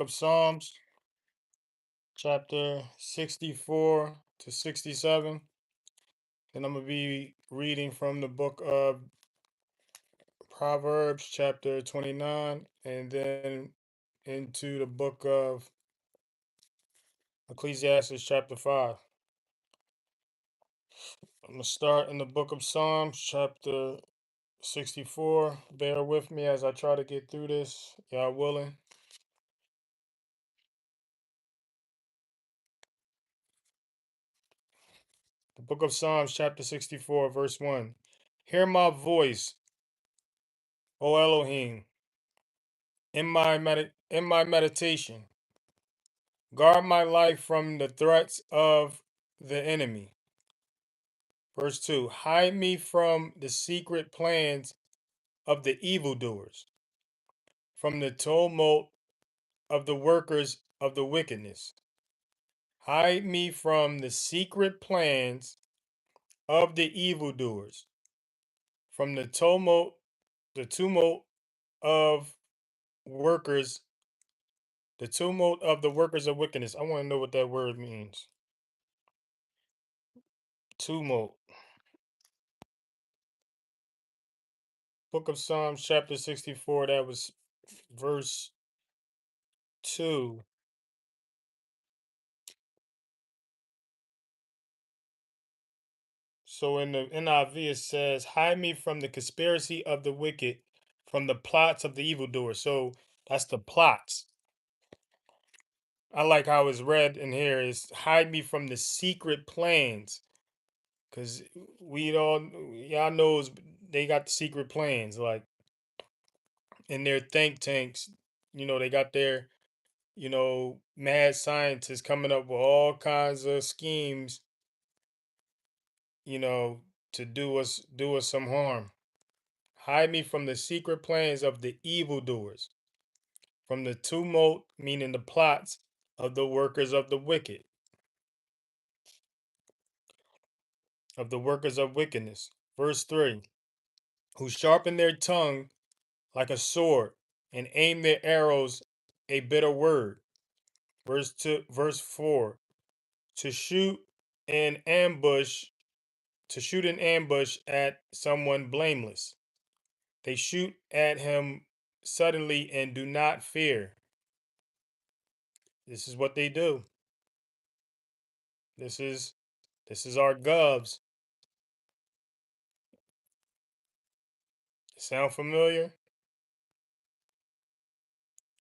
of Psalms, chapter 64 to 67. And I'm going to be reading from the book of Proverbs, chapter 29, and then into the book of Ecclesiastes, chapter 5. I'm going to start in the book of Psalms, chapter 64. Bear with me as I try to get through this, y'all willing. The book of Psalms, chapter 64, verse 1. Hear my voice, O Elohim, in my meditation. Guard my life from the threats of the enemy. Verse 2. Hide me from the secret plans of the evildoers, from the tumult of the workers of the wickedness. Hide me from the secret plans of the evildoers, from the tumult of workers, the tumult of the workers of wickedness. I want to know what that word means. Tumult. Book of Psalms, chapter 64, that was verse 2. So in the NIV, it says, hide me from the conspiracy of the wicked, from the plots of the evildoer. So that's the plots. I like how it's read in here is hide me from the secret plans. Because y'all knows they got the secret plans. Like in their think tanks, they got their, mad scientists coming up with all kinds of schemes, you know, to do us some harm. Hide me from the secret plans of the evildoers, from the tumult, meaning the plots of the workers of the wicked, of the workers of wickedness. Verse 3. Who sharpen their tongue like a sword and aim their arrows a bitter word. Verse 4. To shoot an ambush, to shoot an ambush at someone blameless. They shoot at him suddenly and do not fear. This is what they do. This is our govs. Sound familiar?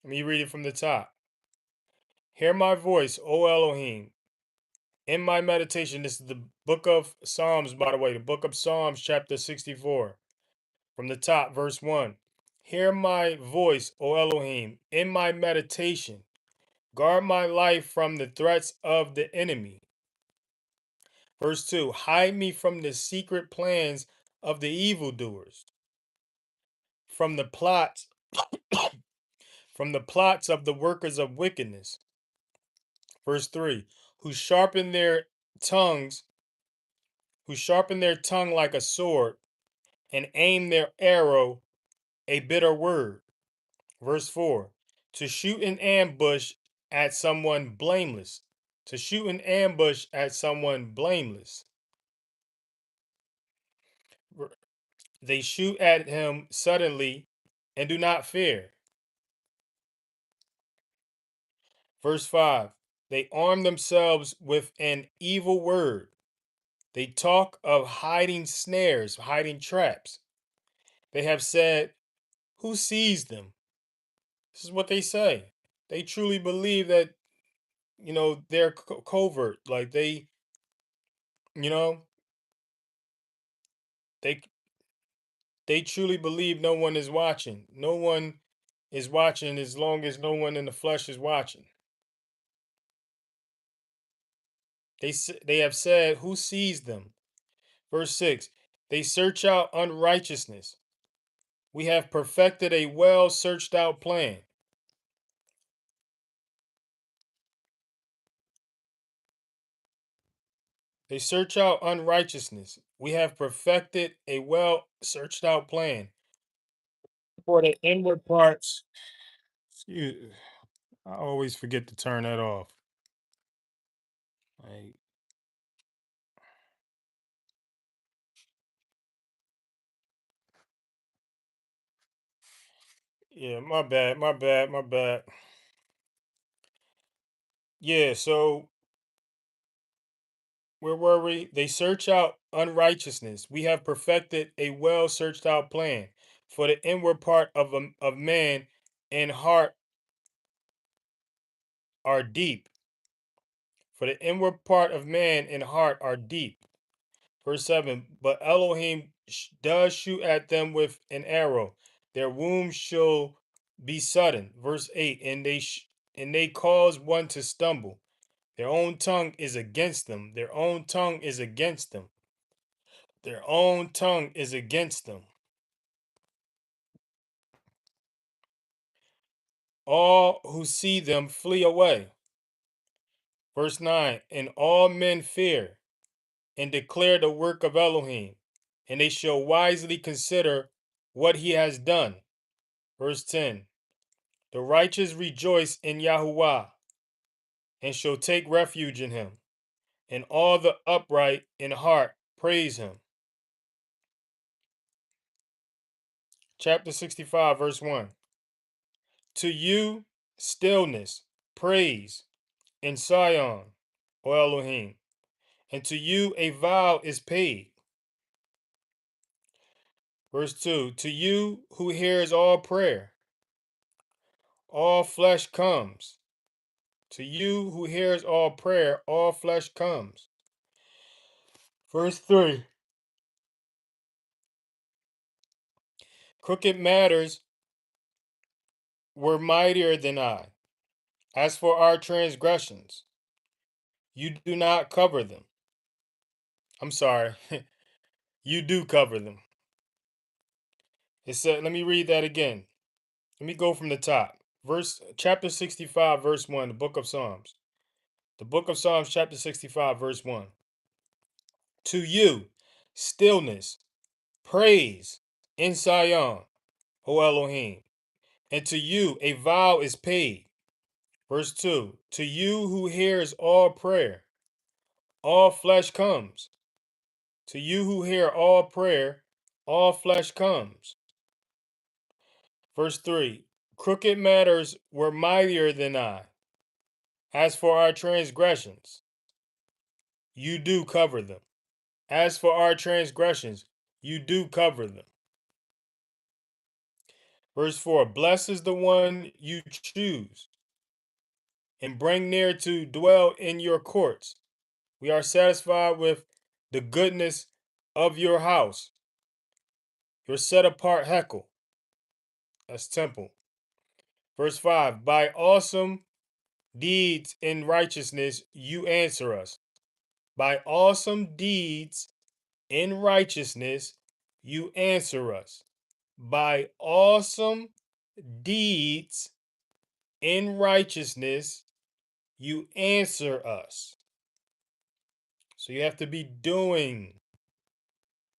Let me read it from the top. Hear my voice, O Elohim, in my meditation. This is the book of Psalms, by the way, the book of Psalms, chapter 64. From the top, verse 1. Hear my voice, O Elohim, in my meditation. Guard my life from the threats of the enemy. Verse 2. Hide me from the secret plans of the evildoers, from the plots, from the plots of the workers of wickedness. Verse 3. Who sharpen their tongues, who sharpen their tongue like a sword, and aim their arrow a bitter word. Verse 4. To shoot an ambush at someone blameless. To shoot an ambush at someone blameless. They shoot at him suddenly and do not fear. Verse 5. They arm themselves with an evil word. They talk of hiding snares, hiding traps. They have said, who sees them? This is what they say. They truly believe that, they're covert. Like you know, they they truly believe no one is watching. No one is watching as long as no one in the flesh is watching. They have said, who sees them? Verse 6. They search out unrighteousness. We have perfected a well searched out plan. They search out unrighteousness. We have perfected a well searched out plan. For the inward parts, excuse, I always forget to turn that off. Like, yeah, my bad, my bad, my bad. Yeah, so where were we? They search out unrighteousness. We have perfected a well searched out plan for the inward part of man and heart are deep. For the inward part of man and heart are deep. Verse 7. But Elohim does shoot at them with an arrow. Their wounds shall be sudden. Verse 8. And they cause one to stumble. Their own tongue is against them. Their own tongue is against them. Their own tongue is against them. All who see them flee away. Verse 9. And all men fear and declare the work of Elohim, and they shall wisely consider what he has done. Verse 10. The righteous rejoice in Yahuwah and shall take refuge in him, and all the upright in heart praise him. Chapter 65, verse 1. To you, stillness, praise in Sion, O Elohim, and to you a vow is paid. Verse 2. To you who hears all prayer, all flesh comes. To you who hears all prayer, all flesh comes. Verse 3. Crooked matters were mightier than I. As for our transgressions, you do not cover them. I'm sorry, you do cover them. It said, let me read that again. Let me go from the top. Verse chapter 65, verse 1, the book of Psalms. The book of Psalms, chapter 65, verse 1. To you, stillness, praise in Sion, O Elohim, and to you a vow is paid. Verse 2. To you who hears all prayer, all flesh comes. To you who hear all prayer, all flesh comes. Verse 3. Crooked matters were mightier than I. As for our transgressions, you do cover them. As for our transgressions, you do cover them. Verse 4. Blessed is the one you choose and bring near to dwell in your courts. We are satisfied with the goodness of your house, your set apart heckle. That's temple. Verse 5. By awesome deeds in righteousness you answer us. By awesome deeds in righteousness you answer us. By awesome deeds in righteousness you answer us. So you have to be doing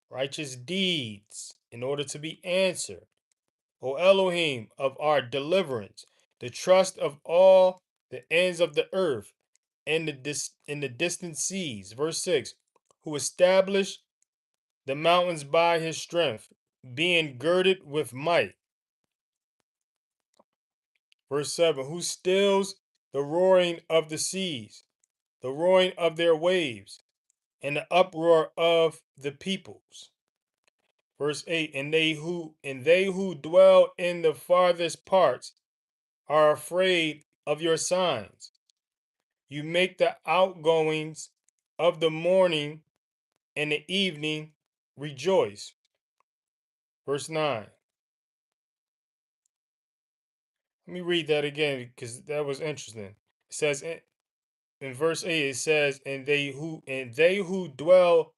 righteous deeds in order to be answered. O Elohim of our deliverance, the trust of all the ends of the earth and in the distant seas. Verse 6. Who established the mountains by his strength, being girded with might. Verse 7. Who stills the roaring of the seas, the roaring of their waves, and the uproar of the peoples. Verse 8. And they who dwell in the farthest parts are afraid of your signs. You make the outgoings of the morning and the evening rejoice. Verse 9. Let me read that again because that was interesting. It says in verse 8, it says, and they who dwell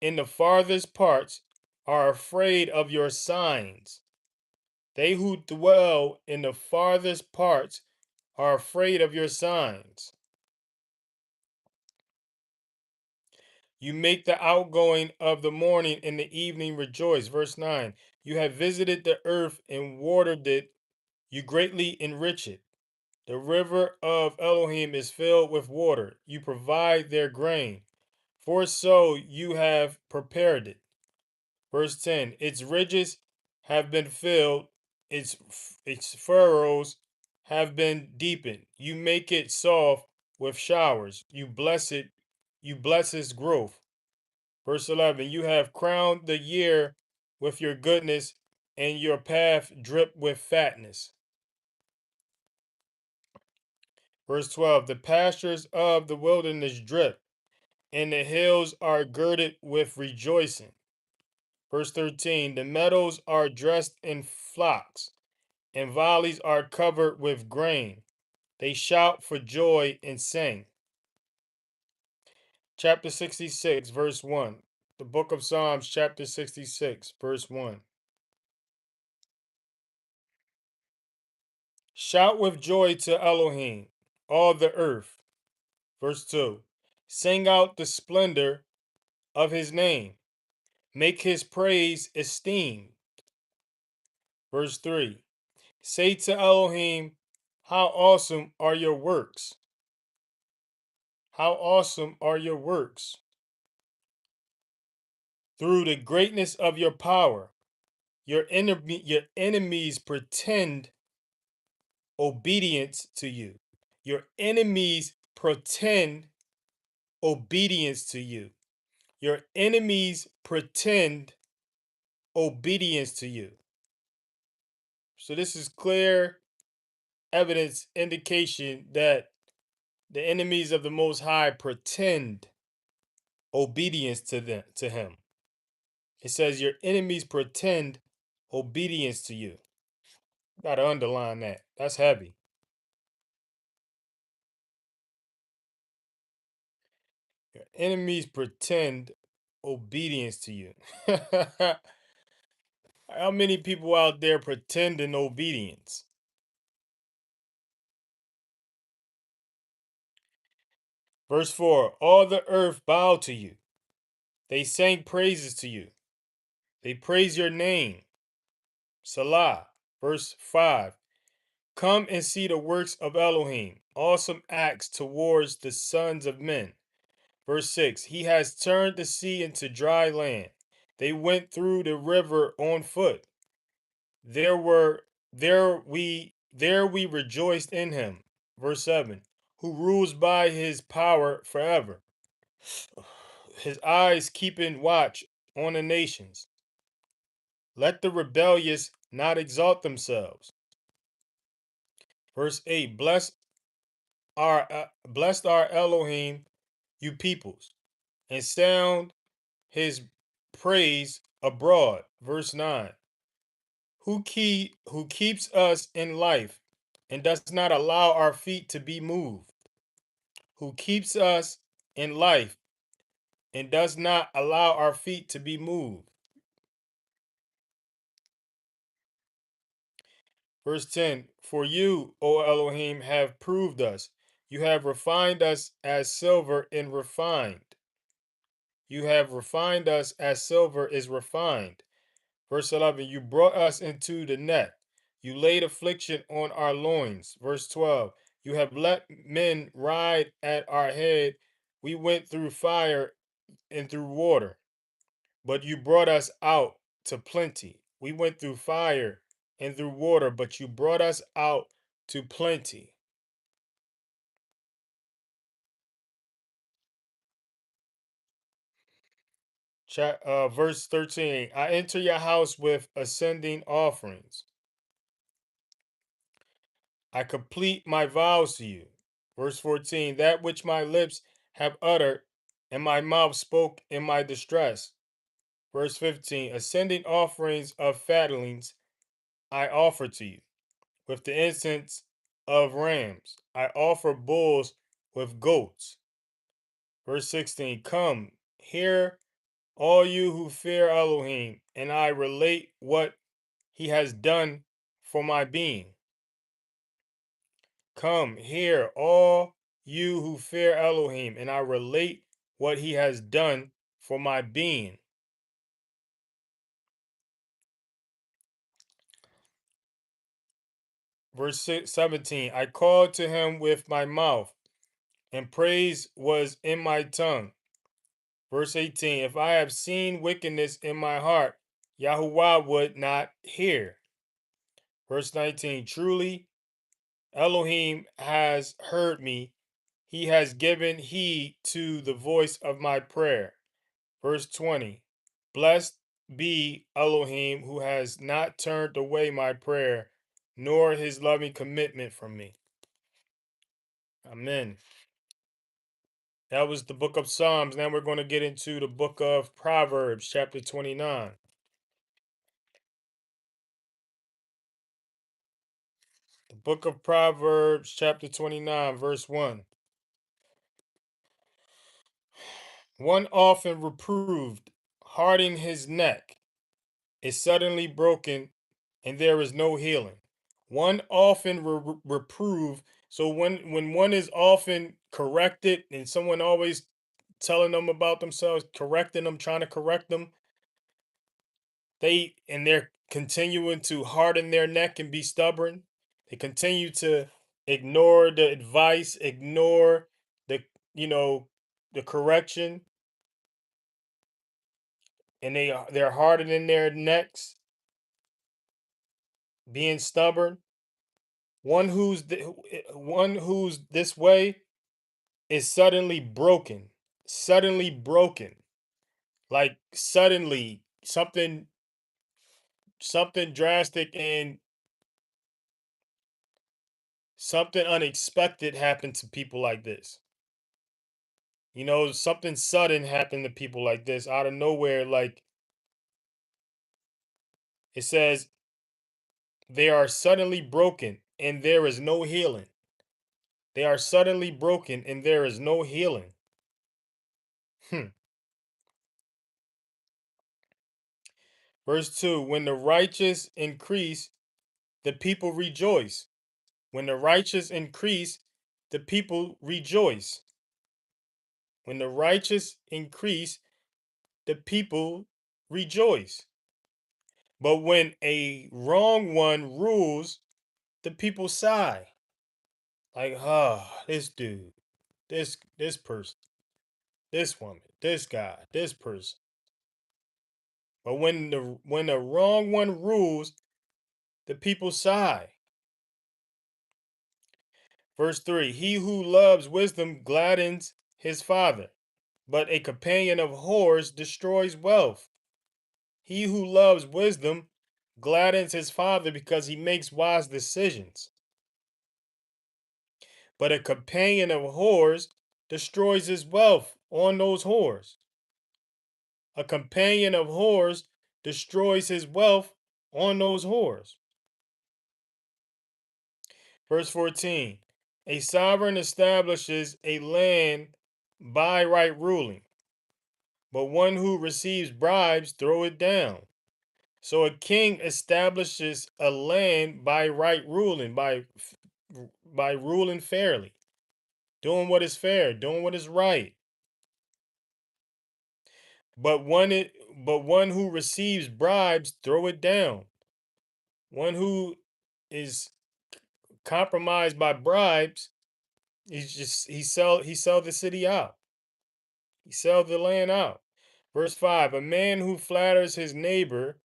in the farthest parts are afraid of your signs. They who dwell in the farthest parts are afraid of your signs. You make the outgoing of the morning and the evening rejoice. Verse 9. You have visited the earth and watered it. You greatly enrich it. The river of Elohim is filled with water. You provide their grain, for so you have prepared it. Verse 10, its ridges have been filled, its furrows have been deepened. You make it soft with showers. You bless its growth. Verse 11, you have crowned the year with your goodness, and your path drip with fatness. Verse 12, the pastures of the wilderness drip, and the hills are girded with rejoicing. Verse 13, the meadows are dressed in flocks, and valleys are covered with grain. They shout for joy and sing. Chapter 66, verse 1. The book of Psalms, chapter 66, verse 1. Shout with joy to Elohim, all the earth. Verse 2. Sing out the splendor of his name. Make his praise esteemed. Verse 3. Say to Elohim, how awesome are your works! How awesome are your works! Through the greatness of your power, your enemies pretend obedience to you. Your enemies pretend obedience to you. Your enemies pretend obedience to you. So this is clear evidence, indication that the enemies of the Most High pretend obedience to him. It says your enemies pretend obedience to you. Gotta underline that. That's heavy. Your enemies pretend obedience to you. How many people out there pretending obedience? Verse 4, all the earth bowed to you. They sang praises to you. They praise your name. Salah. Verse 5, come and see the works of Elohim, awesome acts towards the sons of men. Verse 6, he has turned the sea into dry land. They went through the river on foot. There were there we rejoiced in him. Verse 7, who rules by his power forever. His eyes keeping watch on the nations. Let the rebellious not exalt themselves. Verse 8, blessed are Elohim, you peoples, and sound his praise abroad. Verse 9, who keeps us in life and does not allow our feet to be moved. Who keeps us in life and does not allow our feet to be moved. Verse 10, for you, O Elohim, have proved us. You have refined us as silver in refined. You have refined us as silver is refined. Verse 11, you brought us into the net. You laid affliction on our loins. Verse 12, you have let men ride at our head. We went through fire and through water, but you brought us out to plenty. We went through fire and through water, but you brought us out to plenty. Verse 13, I enter your house with ascending offerings. I complete my vows to you. Verse 14, that which my lips have uttered and my mouth spoke in my distress. Verse 15, ascending offerings of fatlings I offer to you. With the incense of rams, I offer bulls with goats. Verse 16, come, hear all you who fear Elohim, and I relate what he has done for my being. Come, hear all you who fear Elohim, and I relate what he has done for my being. Verse 17, I called to him with my mouth, and praise was in my tongue. Verse 18, if I have seen wickedness in my heart, Yahuwah would not hear. Verse 19, truly Elohim has heard me. He has given heed to the voice of my prayer. Verse 20, blessed be Elohim who has not turned away my prayer, nor his loving commitment from me. Amen. That was the book of Psalms. Now we're going to get into the book of Proverbs, chapter 29. The book of Proverbs, chapter 29, verse 1. One often reproved, hardening his neck, is suddenly broken, and there is no healing. One often reproved. So when one is often corrected, and someone always telling them about themselves, correcting them, trying to correct them, they're continuing to harden their neck and be stubborn. They continue to ignore the advice, ignore the you know the correction, and they're hardening their necks, being stubborn. One who's this way is suddenly broken, like suddenly something drastic and something unexpected happened to people like this. Something sudden happened to people like this out of nowhere. Like it says, they are suddenly broken and there is no healing. They are suddenly broken and there is no healing. Hmm. Verse 2, when the righteous increase, the people rejoice. When the righteous increase, the people rejoice. When the righteous increase, the people rejoice. But when a wrong one rules, the people sigh. Like, this dude, this person, this woman, this guy, this person. But when the wrong one rules, the people sigh. Verse 3, he who loves wisdom gladdens his father, but a companion of whores destroys wealth. He who loves wisdom gladdens his father because he makes wise decisions. But a companion of whores destroys his wealth on those whores. A companion of whores destroys his wealth on those whores. Verse 14, a sovereign establishes a land by right ruling, but one who receives bribes throw it down. So a king establishes a land by right ruling, by ruling fairly, doing what is fair, doing what is right. But one who receives bribes throw it down. One who is compromised by bribes, he sell the city out. He sell the land out. Verse 5, a man who flatters his neighbor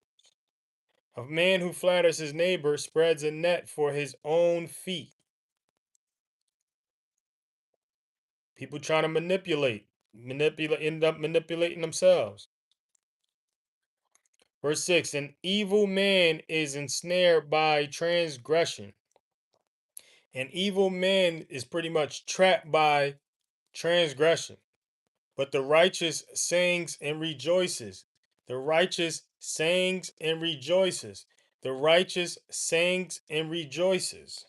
spreads a net for his own feet. People trying to end up manipulating themselves. Verse 6, an evil man is ensnared by transgression. An evil man is pretty much trapped by transgression. But the righteous sings and rejoices. The righteous sings and rejoices. The righteous sings and rejoices.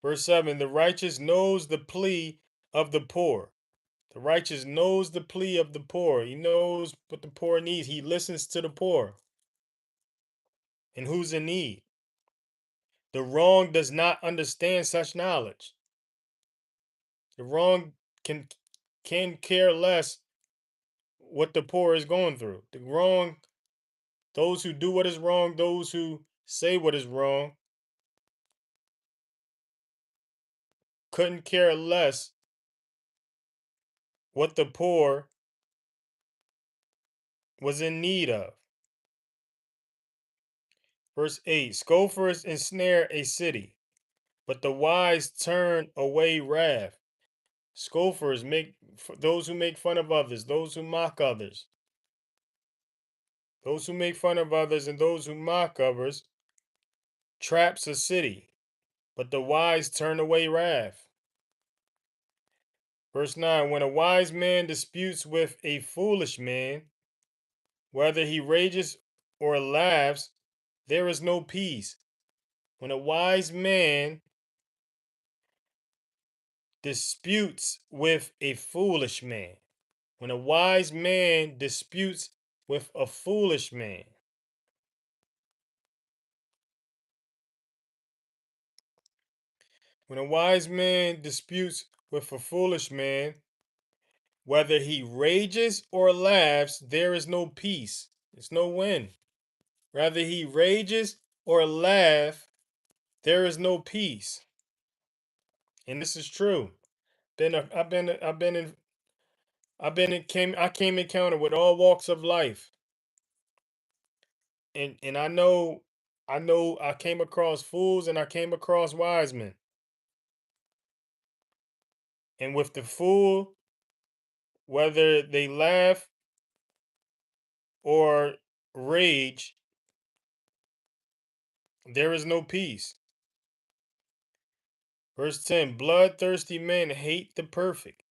Verse 7, the righteous knows the plea of the poor. The righteous knows the plea of the poor. He knows what the poor needs. He listens to the poor and who's in need. The wrong does not understand such knowledge. The wrong can care less what the poor is going through. The wrong Those who do what is wrong, those who say what is wrong, couldn't care less what the poor was in need of. Verse 8, scoffers ensnare a city, but the wise turn away wrath. Scoffers make those who make fun of others, those who mock others, those who make fun of others and those who mock others traps a city, but the wise turn away wrath. Verse 9, when a wise man disputes with a foolish man, whether he rages or laughs, there is no peace. When a wise man disputes with a foolish man, when a wise man disputes with a foolish man, when a wise man disputes with a foolish man, whether he rages or laughs, there is no peace. There's no win. Whether he rages or laugh, there is no peace. And this is true. I came encounter with all walks of life. And I know I came across fools and I came across wise men. And with the fool, whether they laugh or rage, there is no peace. Verse 10, bloodthirsty men hate the perfect.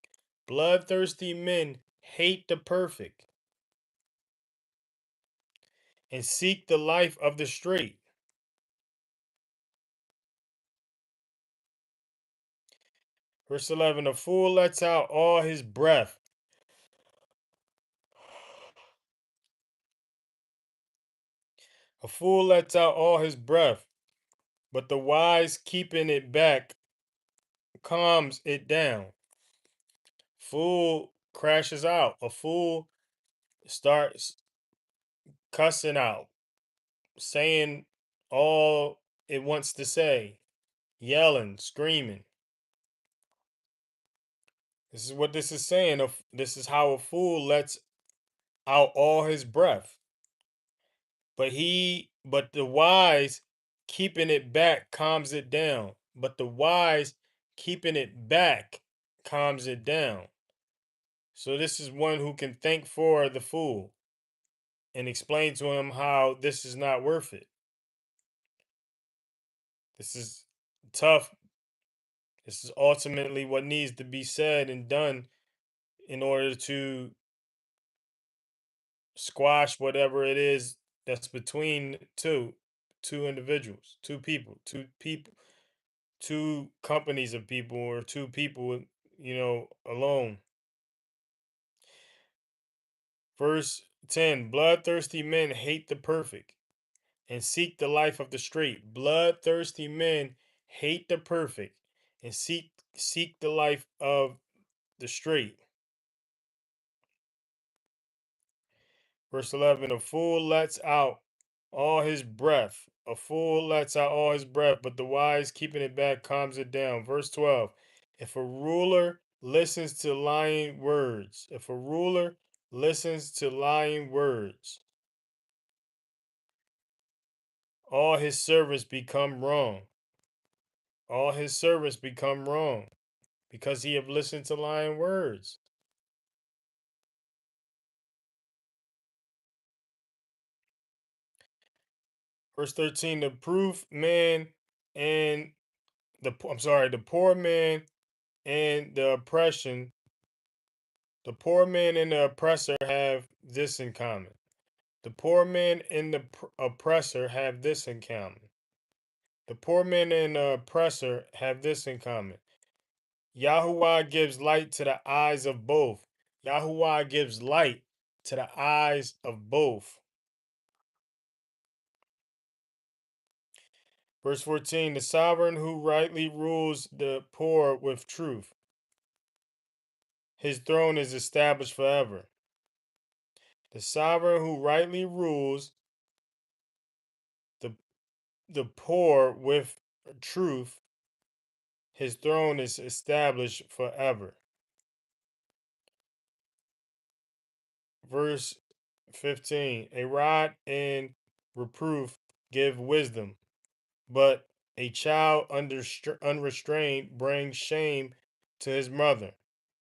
Bloodthirsty men hate the perfect and seek the life of the straight. Verse 11, a fool lets out all his breath. A fool lets out all his breath, but the wise keeping it back calms it down. Fool crashes out. A fool starts cussing out, saying all it wants to say, yelling, screaming. This is what this is saying. This is how a fool lets out all his breath. But the wise keeping it back calms it down. But the wise keeping it back calms it down. So this is one who can thank for the fool and explain to him how this is not worth it. This is tough. This is ultimately what needs to be said and done in order to squash whatever it is that's between two individuals, two companies of people, or two people, alone. Verse 10, bloodthirsty men hate the perfect and seek the life of the straight. Bloodthirsty men hate the perfect and seek the life of the straight. Verse 11, a fool lets out all his breath. A fool lets out all his breath, but the wise keeping it back calms it down. Verse 12, if a ruler listens to lying words, if a ruler listens to lying words, all his servants become wrong. All his servants become wrong because he have listened to lying words. Verse 13, the proof man and the poor man and the oppression, the poor man and the oppressor have this in common. The poor man and the oppressor have this in common. The poor man and the oppressor have this in common. Yahuwah gives light to the eyes of both. Yahuwah gives light to the eyes of both. Verse 14, the sovereign who rightly rules the poor with truth. His throne is established forever. The sovereign who rightly rules the poor with truth, his throne is established forever. Verse 15. A rod and reproof give wisdom, but a child unrestrained brings shame to his mother.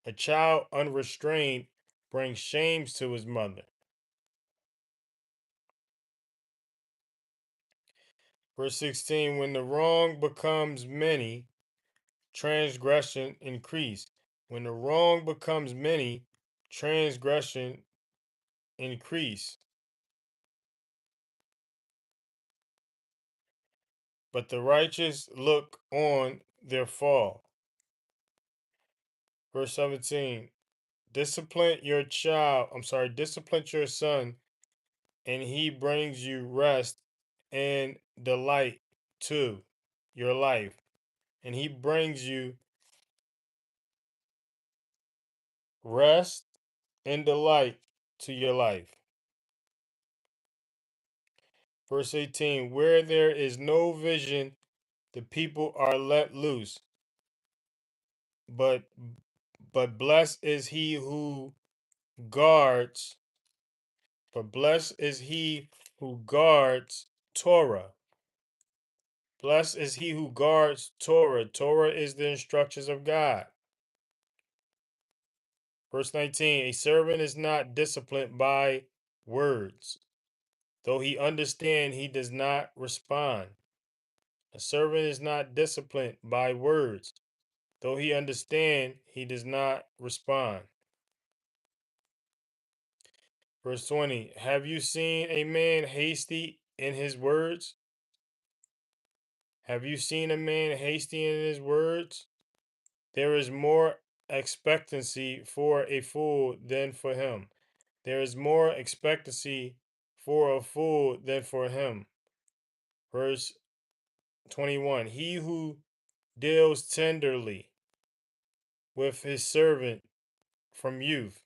A child unrestrained brings shames to his mother. Verse 16. When the wrong becomes many, transgression increase. When the wrong becomes many, transgression increase. But the righteous look on their fall. Verse 17. Discipline your son, and he brings you rest and delight to your life. And he brings you rest and delight to your life. Verse 18. Where there is no vision, the people are let loose, but blessed is he who guards, blessed is he who guards Torah. Blessed is he who guards Torah. Torah is the instructions of God. Verse 19. A servant is not disciplined by words. Though he understand, he does not respond. A servant is not disciplined by words. Though he understand, he does not respond. Verse 20. Have you seen a man hasty in his words? Have you seen a man hasty in his words? There is more expectancy for a fool than for him. There is more expectancy for a fool than for him. Verse 21. He who deals tenderly with his servant from youth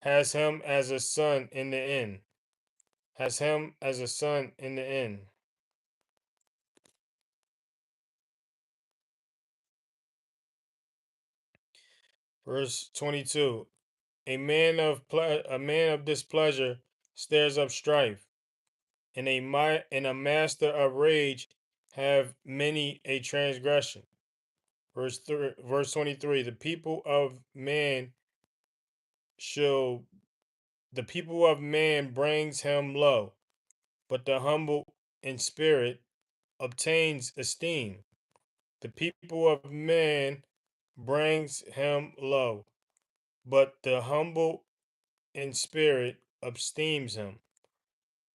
has him as a son in the end. Has him as a son in the end. Verse 22. A man of displeasure stirs up strife, and a master of rage have many a transgression. Verse 23. Shall the people of man brings him low, but the humble in spirit obtains esteem. The people of man brings him low, but the humble in spirit esteems him.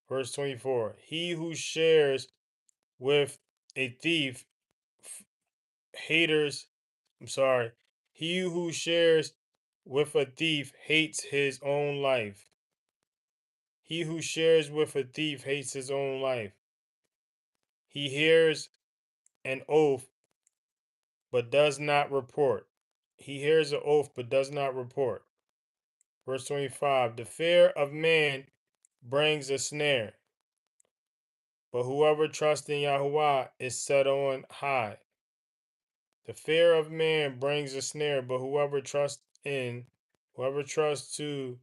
Verse 24. He who shares with a thief haters, I'm sorry, he who shares with a thief hates his own life. He who shares with a thief hates his own life. He hears an oath but does not report. He hears an oath but does not report. Verse 25. The fear of man brings a snare, but whoever trusts in Yahuwah is set on high. The fear of man brings a snare, but whoever trusts to,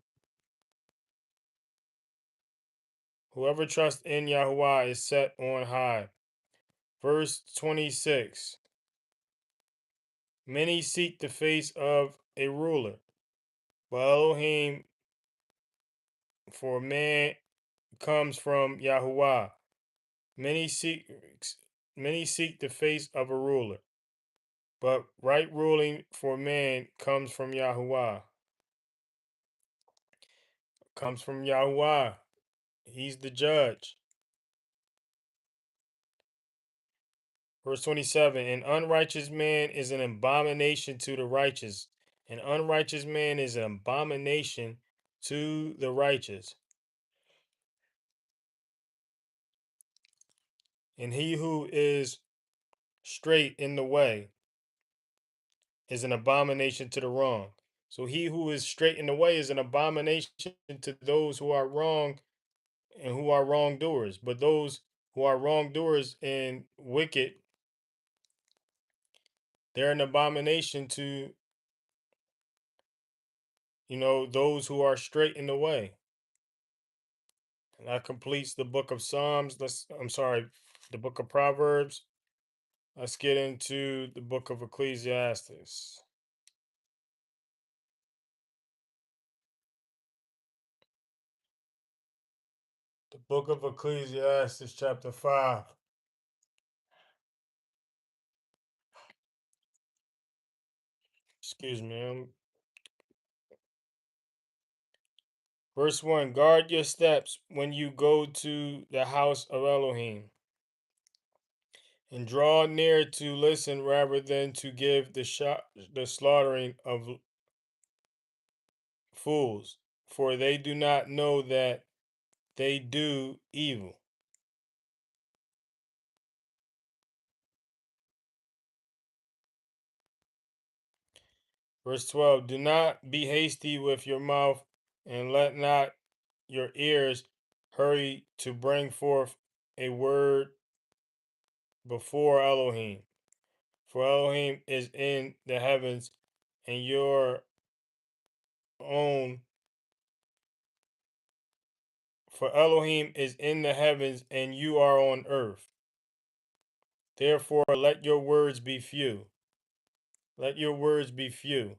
whoever trusts in Yahuwah is set on high. Verse 26. Many seek the face of a ruler, but Elohim for man comes from Yahuwah. Many seek many seek the face of a ruler, but right ruling for man comes from Yahuwah. Comes from Yahuwah. He's the judge. Verse 27. An unrighteous man is an abomination to the righteous. An unrighteous man is an abomination to the righteous. And he who is straight in the way is an abomination to the wrong. So he who is straight in the way is an abomination to those who are wrong and who are wrongdoers. But those who are wrongdoers and wicked, they're an abomination to, those who are straight in the way. And that completes the book of Psalms. The book of Proverbs. Let's get into the book of Ecclesiastes. The book of Ecclesiastes, chapter 5. Excuse me. Verse 1. Guard your steps when you go to the house of Elohim, and draw near to listen rather than to give the slaughtering of fools, for they do not know that they do evil. Verse 12. Do not be hasty with your mouth, and let not your ears hurry to bring forth a word before Elohim. For Elohim is in the heavens, and your own. For Elohim is in the heavens, and you are on earth. Therefore, let your words be few. Let your words be few.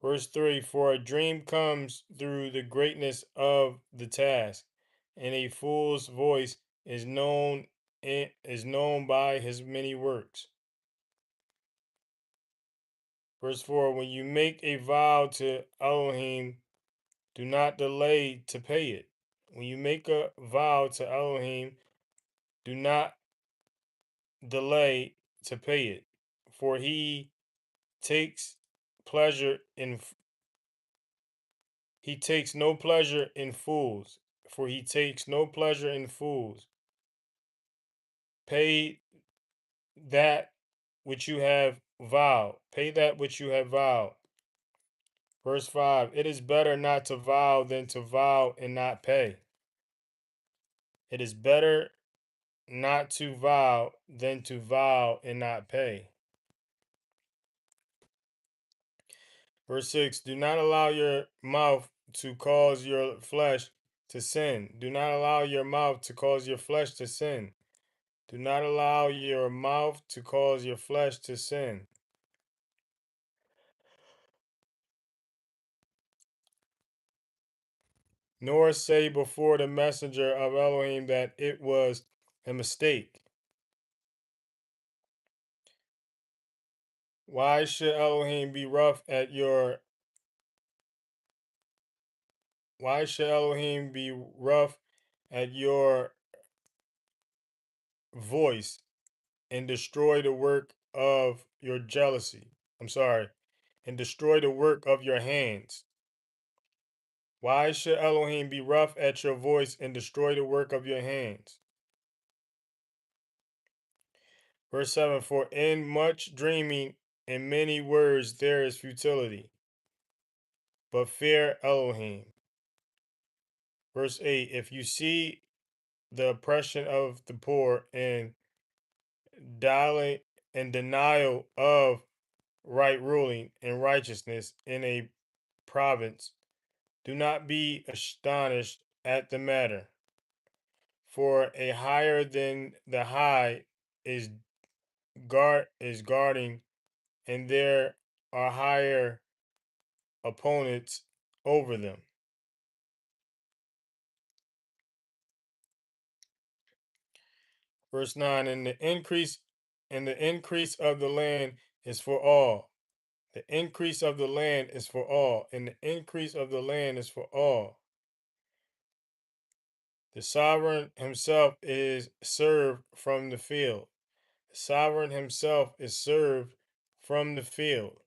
Verse 3. For a dream comes through the greatness of the task, and a fool's voice is known by his many works. Verse 4. When you make a vow to Elohim, do not delay to pay it. When you make a vow to Elohim, do not delay to pay it, for takes pleasure in he takes no pleasure in fools, for he takes no pleasure in fools. Pay that which you have vowed. Pay that which you have vowed. Verse 5. It is better not to vow than to vow and not pay. It is better not to vow than to vow and not pay. Verse 6. Do not allow your mouth to cause your flesh to sin. Do not allow your mouth to cause your flesh to sin. Do not allow your mouth to cause your flesh to sin. Nor say before the messenger of Elohim that it was a mistake. Why should Elohim be rough at your Why should Elohim be rough at your voice and destroy the work of your jealousy? I'm sorry, and destroy the work of your hands. Why should Elohim be rough at your voice and destroy the work of your hands? Verse 7. For in much dreaming and many words there is futility, but fear Elohim. Verse 8. If you see the oppression of the poor and denial of right ruling and righteousness in a province, do not be astonished at the matter. For a higher than the high is guarding, and there are higher opponents over them. Verse 9. And the increase of the land is for all. The increase of the land is for all, and the increase of the land is for all. The sovereign himself is served from the field. The sovereign himself is served from the field.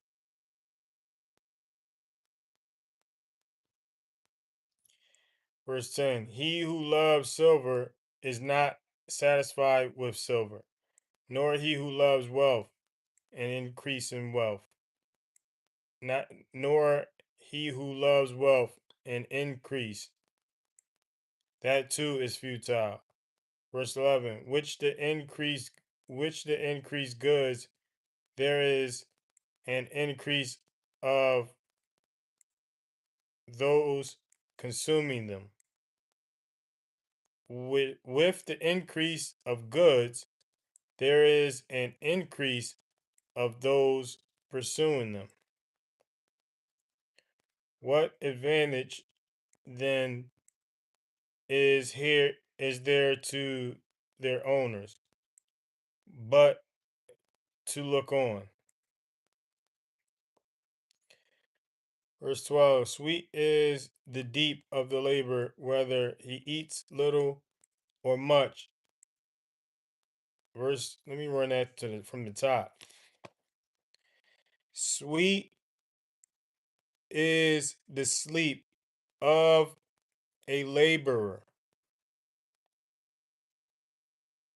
Verse 10. He who loves silver is not satisfied with silver, nor he who loves wealth and increase in wealth. Not nor he who loves wealth and increase That too is futile. Verse 11, which the increased goods, there is an increase of those consuming them. With the increase of goods, there is an increase of those pursuing them. What advantage then is there to their owners, but to look on? Verse 12, sweet is the deep of the labor, whether he eats little or much. Let me run that from the top. Sweet is the sleep of a laborer,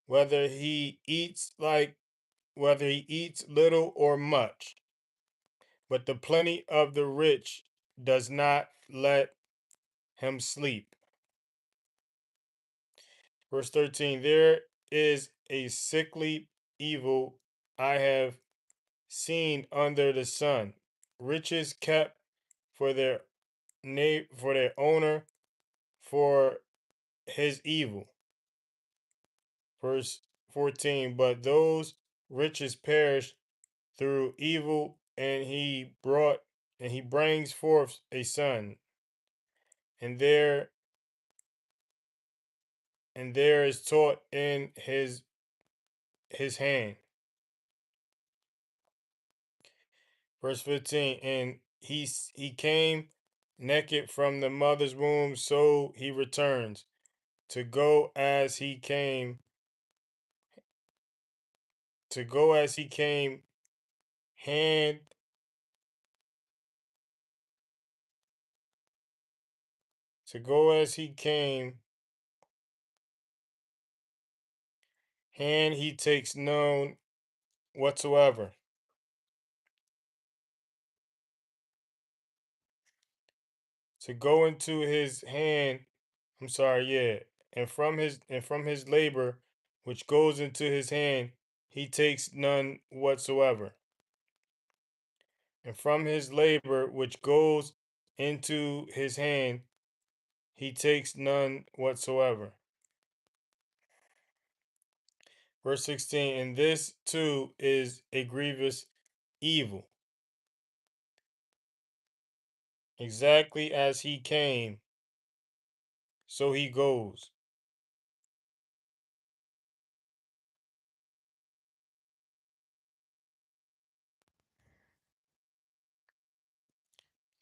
whether he eats little or much. But the plenty of the rich does not let him sleep. Verse 13, there is a sickly evil I have seen under the sun, riches kept for their for their owner for his evil. Verse 14, but those riches perish through evil, and he brings forth a son, and there is taught in his hand. Verse 15, and he came naked from the mother's womb, so he returns to go as he came, hand to go as he came, hand he takes none whatsoever. To go into his hand, I'm sorry, yeah, and from his labor which goes into his hand, he takes none whatsoever. And from his labor which goes into his hand, he takes none whatsoever. Verse 16, and this too is a grievous evil. Exactly as he came, so he goes.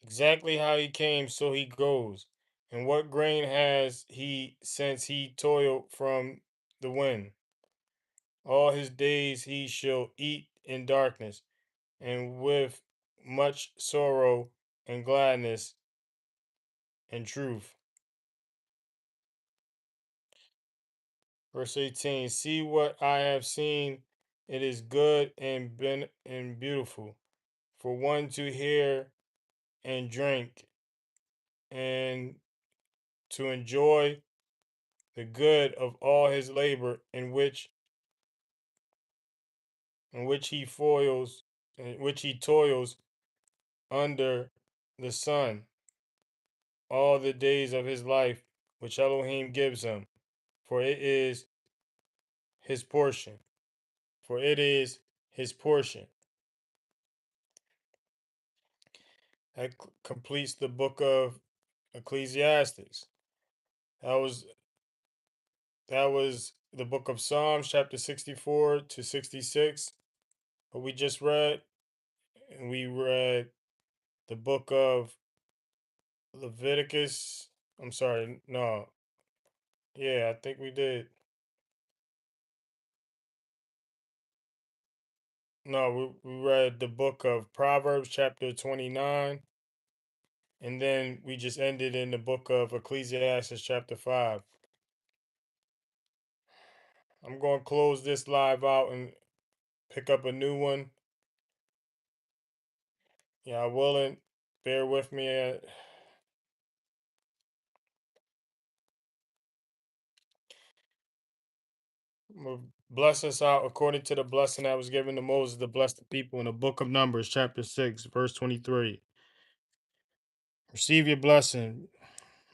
Exactly how he came, so he goes. And what grain has he since he toiled from the wind? All his days he shall eat in darkness, and with much sorrow and gladness and truth. Verse 18, see what I have seen, it is good and beautiful for one to hear and drink and to enjoy the good of all his labor in which he foils in which he toils under the sun all the days of his life which Elohim gives him, for it is his portion. For it is his portion. That completes the book of Ecclesiastes. That was that was the book of Psalms, chapter 64 to 66. What we just read, and we read the book of Leviticus. I'm sorry, no. Yeah, I think we did. No, we read the book of Proverbs, chapter 29, and then we just ended in the book of Ecclesiastes, chapter 5. I'm going to close this live out and pick up a new one. Yeah, willing. Bear with me. Bless us out according to the blessing that was given to Moses to bless the people in the book of Numbers, chapter 6, verse 23. Receive your blessing.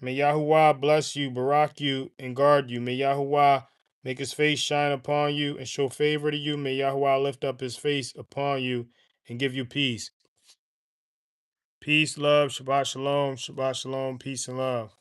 May Yahuwah bless you, barak you, and guard you. May Yahuwah make his face shine upon you and show favor to you. May Yahuwah lift up his face upon you and give you peace. Peace, love, Shabbat Shalom, peace and love.